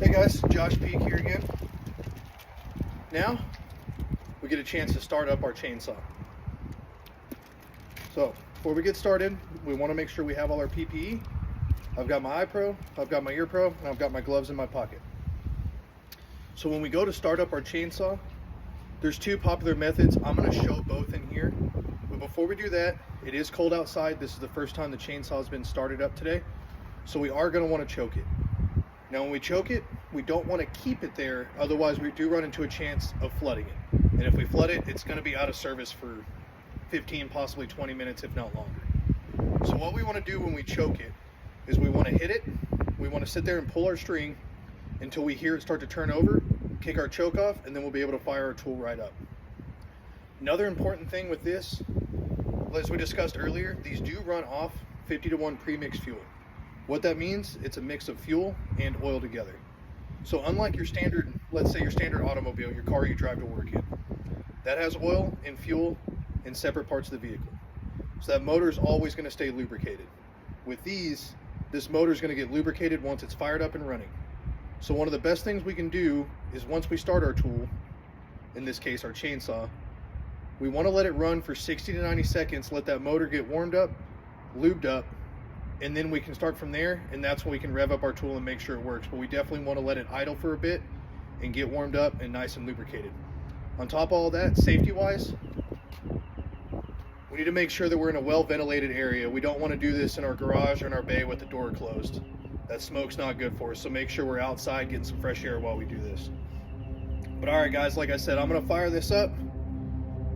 Hey guys, Josh Peak here again. Now, we get a chance to start up our chainsaw. So, before we get started, we want to make sure we have all our PPE. I've got my eye pro, I've got my ear pro, and I've got my gloves in my pocket. So when we go to start up our chainsaw, there's two popular methods. I'm going to show both in here. But before we do that, it is cold outside. This is the first time the chainsaw has been started up today. So we are going to want to choke it. Now when we choke it, we don't want to keep it there, otherwise we do run into a chance of flooding it. And if we flood it, it's going to be out of service for 15, possibly 20 minutes, if not longer. So what we want to do when we choke it is we want to hit it, we want to sit there and pull our string until we hear it start to turn over, kick our choke off, and then we'll be able to fire our tool right up. Another important thing with this, as we discussed earlier, these do run off 50-to-1 premixed fuel. What that means, it's a mix of fuel and oil together. So unlike your standard, let's say your standard automobile, your car you drive to work in, that has oil and fuel in separate parts of the vehicle. So that motor is always going to stay lubricated. With these, this motor is going to get lubricated once it's fired up and running. So one of the best things we can do is once we start our tool, in this case our chainsaw, we want to let it run for 60 to 90 seconds, let that motor get warmed up, lubed up, and then we can start from there, and that's when we can rev up our tool and make sure it works. But we definitely want to let it idle for a bit and get warmed up and nice and lubricated. On top of all that, safety-wise, we need to make sure that we're in a well-ventilated area. We don't want to do this in our garage or in our bay with the door closed. That smoke's not good for us, so make sure we're outside getting some fresh air while we do this. But all right, guys, like I said, I'm going to fire this up.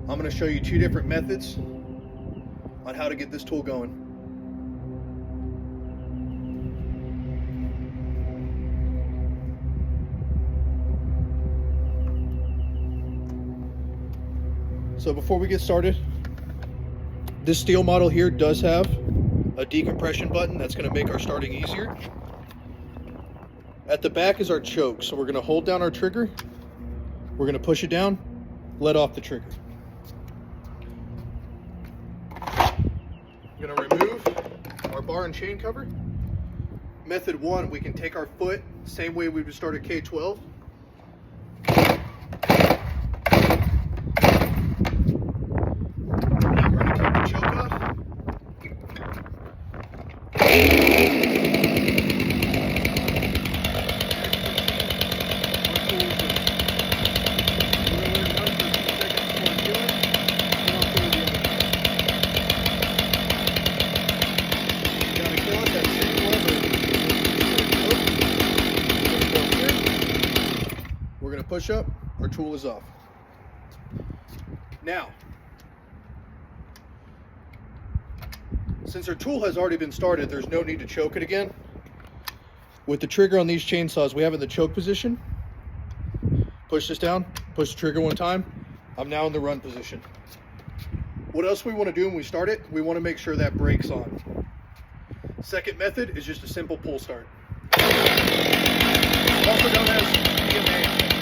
I'm going to show you two different methods on how to get this tool going. So before we get started, this steel model here does have a decompression button that's going to make our starting easier. At the back is our choke, so we're going to hold down our trigger, we're going to push it down, let off the trigger. I'm going to remove our bar and chain cover. Method one, we can take our foot, same way we would start a K12. We're going to push up, our tool is off. Now, since our tool has already been started, there's no need to choke it again. With the trigger on these chainsaws, we have it in the choke position. Push this down, push the trigger one time. I'm now in the run position. What else we want to do when we start it? We want to make sure that brake's on. Second method is just a simple pull start. Also known as PMA.